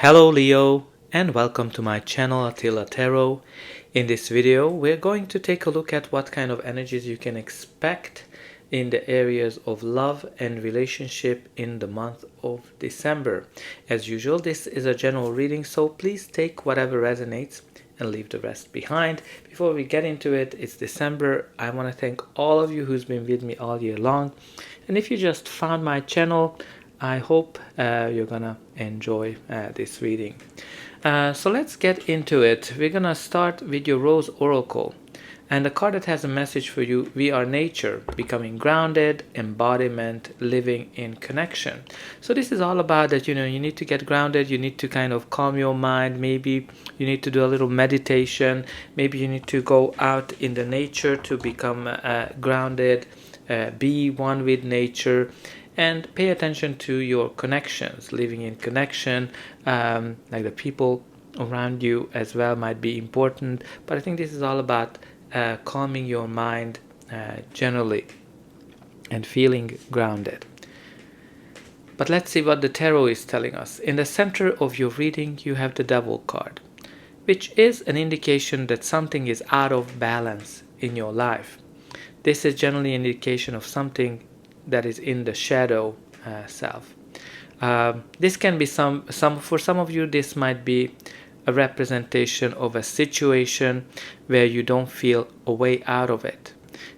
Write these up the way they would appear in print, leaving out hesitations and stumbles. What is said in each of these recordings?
Hello Leo, and welcome to my channel Attila Tarot. In this video we're going to take a look at what kind of energies you can expect in the areas of love and relationship in the month of December. As usual, this is a general reading, so please take whatever resonates and leave the rest behind. Before we get into it, it's December. I want to thank all of you who's been with me all year long, and if you just found my channel, I hope you're gonna enjoy this reading. So let's get into it. We're gonna start with your Rose Oracle, and the card that has a message for you: we are nature, becoming grounded, embodiment, living in connection. So this is all about that, you need to get grounded, you need to kind of calm your mind, maybe you need to do a little meditation, maybe you need to go out in the nature to become grounded, be one with nature, and pay attention to your connections. Living in connection, like the people around you as well might be important, but I think this is all about calming your mind generally and feeling grounded. But let's see what the tarot is telling us. In the center of your reading you have the Devil card, which is an indication that something is out of balance in your life. This is generally an indication of something that is in the shadow self. This can be for some of you, this might be a representation of a situation where you don't feel a way out of it.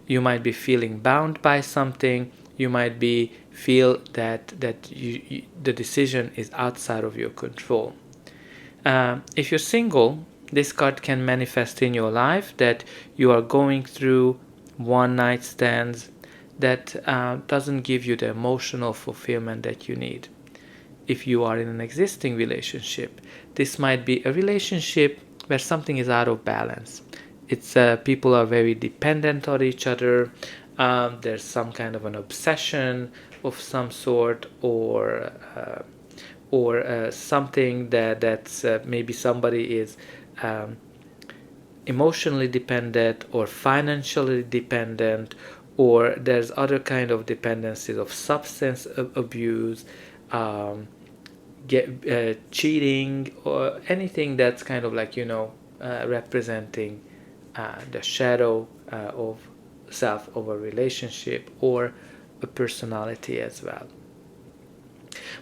You might be feeling bound by something. You might feel that the decision is outside of your control. If you're single, this card can manifest in your life that you are going through one-night stands that doesn't give you the emotional fulfillment that you need. If you are in an existing relationship, this might be a relationship where something is out of balance. It's people are very dependent on each other. There's some kind of an obsession of some sort, or something that's maybe somebody is emotionally dependent or financially dependent, or there's other kind of dependencies of substance abuse, cheating, or anything that's kind of like, representing the shadow of self of a relationship or a personality as well.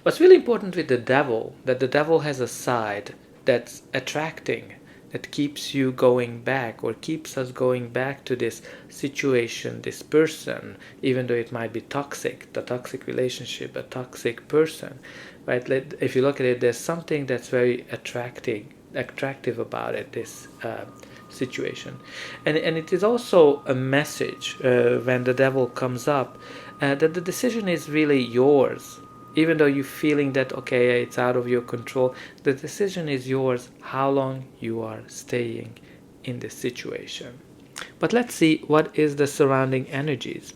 What's really important with the Devil, that the Devil has a side that's attracting, that keeps you going back, or keeps us going back to this situation, this person, even though it might be toxic, the toxic relationship, a toxic person, right? If you look at it, there's something that's very attractive about it, this situation. And it is also a message when the Devil comes up, that the decision is really yours. Even though you're feeling that, okay, it's out of your control, the decision is yours how long you are staying in this situation. But let's see what is the surrounding energies.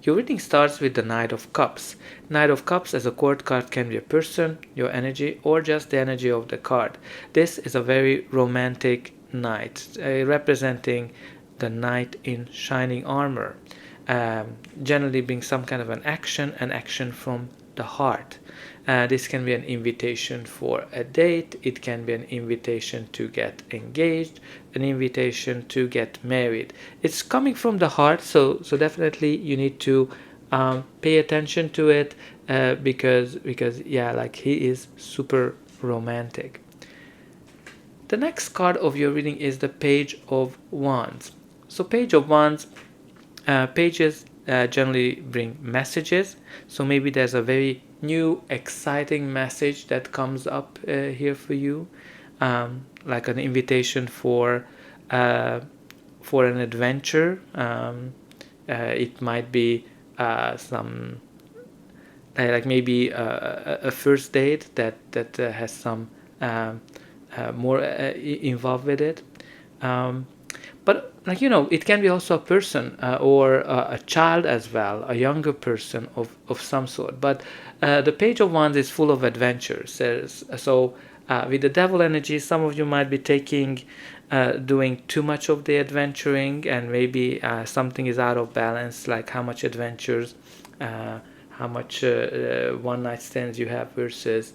Your reading starts with the Knight of Cups. Knight of Cups as a court card can be a person, your energy, or just the energy of the card. This is a very romantic knight, representing the knight in shining armor. Generally being some kind of an action from the heart. This can be an invitation for a date, it can be an invitation to get engaged, an invitation to get married. It's coming from the heart, so definitely you need to pay attention to it, because yeah, like, he is super romantic. The next card of your reading is the Page of Wands. So Page of Wands, pages generally bring messages, so maybe there's a very new exciting message that comes up here for you, like an invitation for an adventure. It might be some like maybe a first date that has some more involved with it. But it can be also a person, or a child as well, a younger person of some sort. But the Page of Wands is full of adventures. So with the Devil energy, some of you might be doing too much of the adventuring, and maybe something is out of balance, like how much adventures, how much one night stands you have versus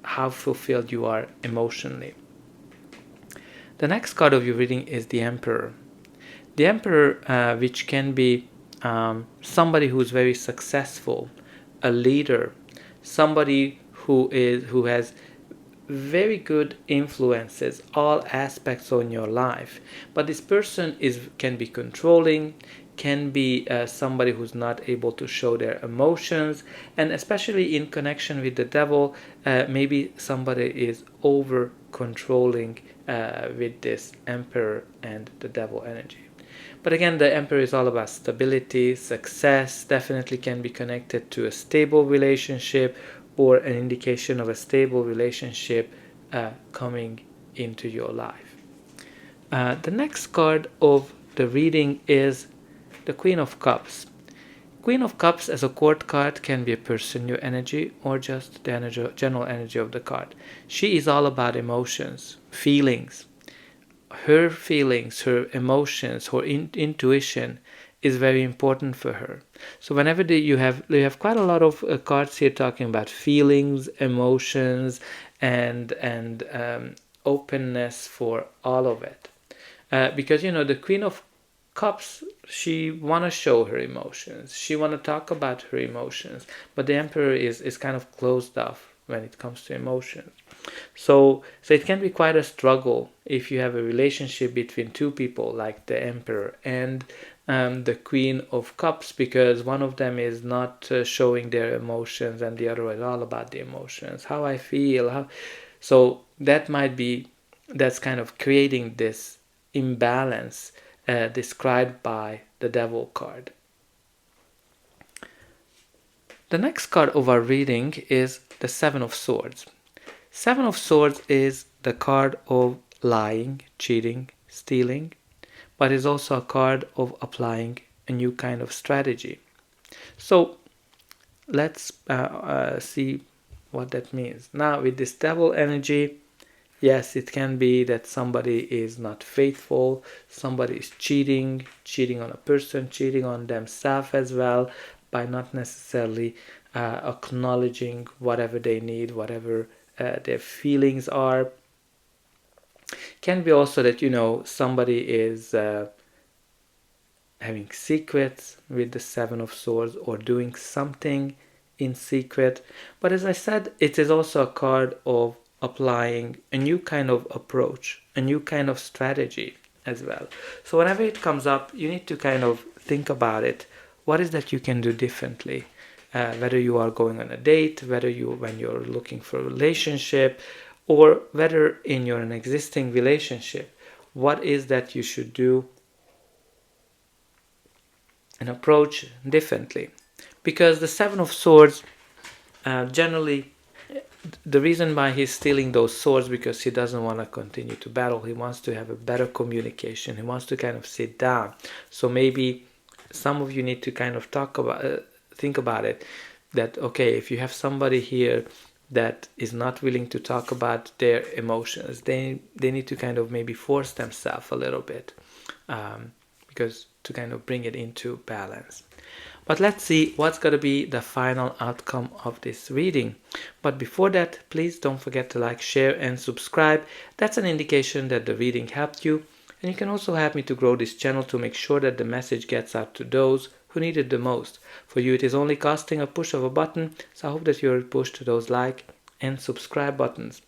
how fulfilled you are emotionally. The next card of your reading is the Emperor. The Emperor, which can be somebody who's very successful, a leader, somebody who has very good influences all aspects on your life, but this person can be controlling, can be somebody who's not able to show their emotions, and especially in connection with the devil, maybe somebody is over controlling with this Emperor and the devil energy. But again, the Emperor is all about stability, success, definitely can be connected to a stable relationship or an indication of a stable relationship coming into your life. The next card of the reading is the Queen of Cups. Queen of Cups as a court card can be a person, your energy, or just the general energy of the card. She is all about emotions, feelings. Her feelings, her emotions, her intuition is very important for her. So whenever you have quite a lot of cards here talking about feelings, emotions, and openness for all of it, because the Queen of Cups, she want to show her emotions, she want to talk about her emotions, but the Emperor is kind of closed off when it comes to emotions. So it can be quite a struggle if you have a relationship between two people like the Emperor and the Queen of Cups, because one of them is not showing their emotions and the other is all about the emotions, how I feel. So that's kind of creating this imbalance described by the Devil card. The next card of our reading is the Seven of Swords. Seven of Swords is the card of lying, cheating, stealing, but is also a card of applying a new kind of strategy. So let's see what that means. Now with this Devil energy, yes, it can be that somebody is not faithful, somebody is cheating on a person, cheating on themselves as well, by not necessarily acknowledging whatever they need, whatever their feelings are. Can be also that somebody is having secrets with the Seven of Swords or doing something in secret. But as I said, it is also a card of applying a new kind of approach, a new kind of strategy as well. So whenever it comes up, you need to kind of think about it. What is that you can do differently? Whether you are going on a date, when you're looking for a relationship, or whether in an existing relationship, what is that you should do and approach differently? Because the Seven of Swords, generally, the reason why he's stealing those swords, because he doesn't want to continue to battle. He wants to have a better communication. He wants to kind of sit down. So maybe some of you need to kind of think about it, that okay, if you have somebody here that is not willing to talk about their emotions, they need to kind of maybe force themselves a little bit, because to kind of bring it into balance. But let's see what's going to be the final outcome of this reading. But before that, please don't forget to like, share, and subscribe. That's an indication that the reading helped you. And you can also help me to grow this channel to make sure that the message gets out to those who need it the most. For you, it is only costing a push of a button, so I hope that you'll push to those like and subscribe buttons.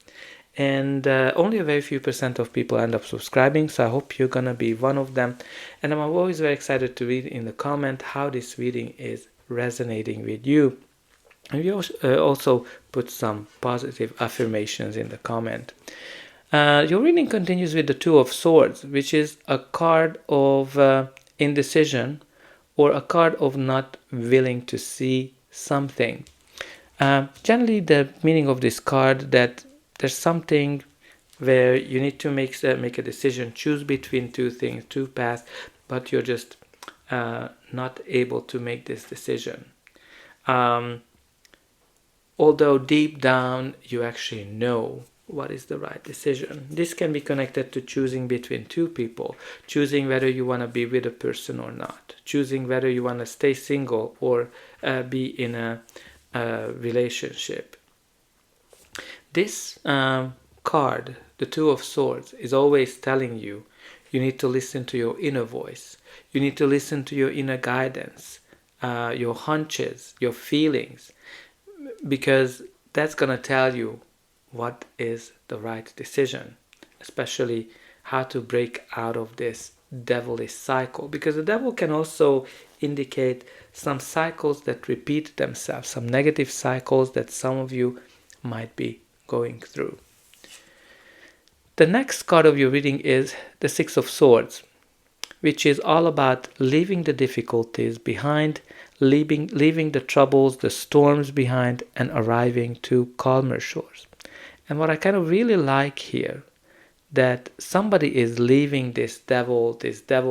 And only a very few % of people end up subscribing, so I hope you're gonna be one of them. And I'm always very excited to read in the comment how this reading is resonating with you. And you also put some positive affirmations in the comment. Your reading continues with the Two of Swords, which is a card of indecision, or a card of not willing to see something. Generally, the meaning of this card that there's something where you need to make a decision, choose between two things, two paths, but you're just not able to make this decision. Although deep down you actually know what is the right decision. This can be connected to choosing between two people, choosing whether you want to be with a person or not, choosing whether you want to stay single or be in a relationship. This card, the Two of Swords, is always telling you you need to listen to your inner voice. You need to listen to your inner guidance, your hunches, your feelings, because that's going to tell you what is the right decision, especially how to break out of this devilish cycle, because the devil can also indicate some cycles that repeat themselves, some negative cycles that some of you might be going through. The next card of your reading is the Six of Swords, which is all about leaving the difficulties behind, leaving the troubles, the storms behind, and arriving to calmer shores. And what I kind of really like here, that somebody is leaving this devil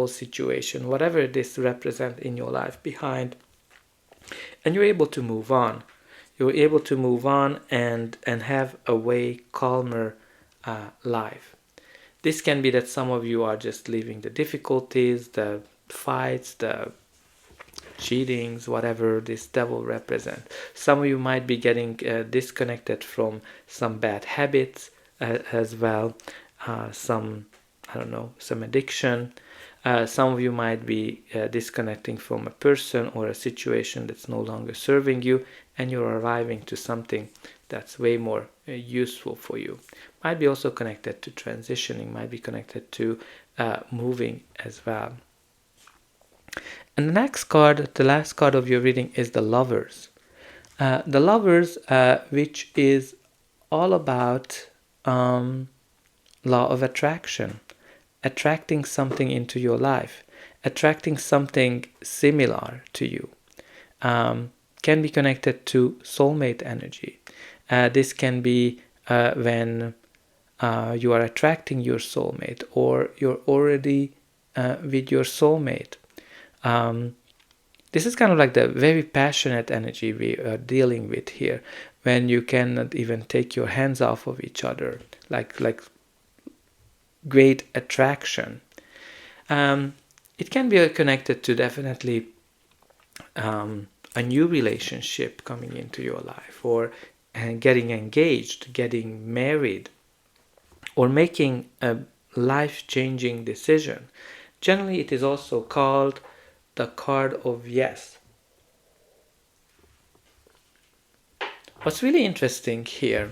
situation, whatever this represents in your life, behind, and you're able to move on. You're able to move on and have a way calmer life. This can be that some of you are just leaving the difficulties, the fights, the cheatings, whatever this devil represents. Some of you might be getting disconnected from some bad habits as well, some addiction. Some of you might be disconnecting from a person or a situation that's no longer serving you, and you're arriving to something that's way more useful for you. Might be also connected to transitioning, might be connected to moving as well. And the next card, the last card of your reading, is the Lovers. The Lovers, which is all about law of attraction, attracting something into your life, attracting something similar to you. Can be connected to soulmate energy. This can be when you are attracting your soulmate, or you're already with your soulmate. This is kind of like the very passionate energy we are dealing with here, when you cannot even take your hands off of each other, like great attraction. It can be connected to definitely a new relationship coming into your life, or getting engaged, getting married, or making a life-changing decision. Generally, it is also called the card of yes. What's really interesting here,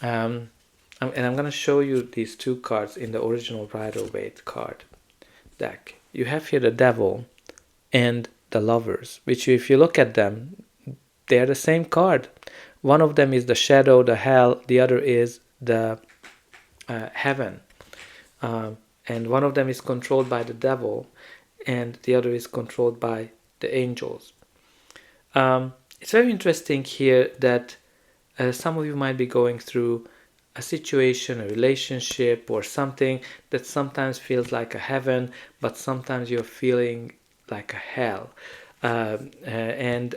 and I'm going to show you these two cards in the original Rider-Waite card deck. You have here the Devil and the Lovers, which if you look at them, they're the same card. One of them is the shadow, the hell, the other is the heaven. And one of them is controlled by the devil, and the other is controlled by the angels. It's very interesting here that some of you might be going through a situation, a relationship, or something that sometimes feels like a heaven, but sometimes you're feeling like a hell. And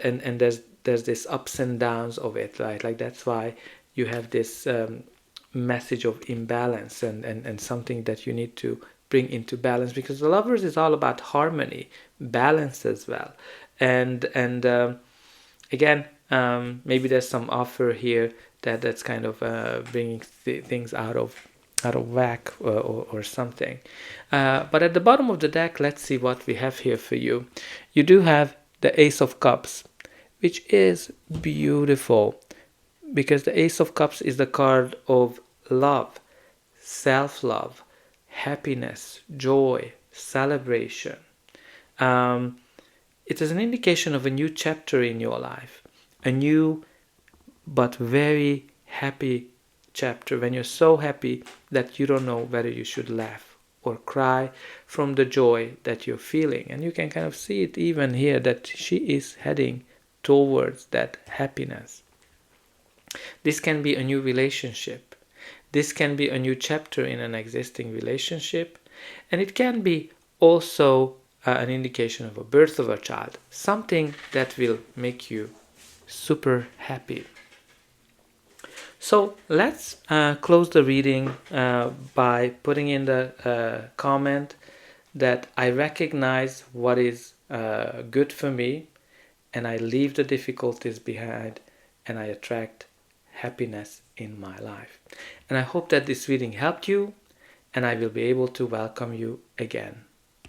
there's this ups and downs of it, right? Like that's why you have this message of imbalance and something that you need to bring into balance, because the Lovers is all about harmony, balance as well. And again, maybe there's some offer here that's kind of bringing things out of whack or something. But at the bottom of the deck, let's see what we have here for you. You do have the Ace of Cups, which is beautiful, because the Ace of Cups is the card of love, self-love, happiness, joy, celebration. It is an indication of a new chapter in your life, a new but very happy chapter, when you're so happy that you don't know whether you should laugh or cry from the joy that you're feeling. And you can kind of see it even here, that she is heading towards that happiness. This can be a new relationship. This can be a new chapter in an existing relationship. And it can be also an indication of a birth of a child, something that will make you super happy. So let's close the reading by putting in the comment that I recognize what is good for me, and I leave the difficulties behind, and I attract happiness in my life. And I hope that this reading helped you, and I will be able to welcome you again.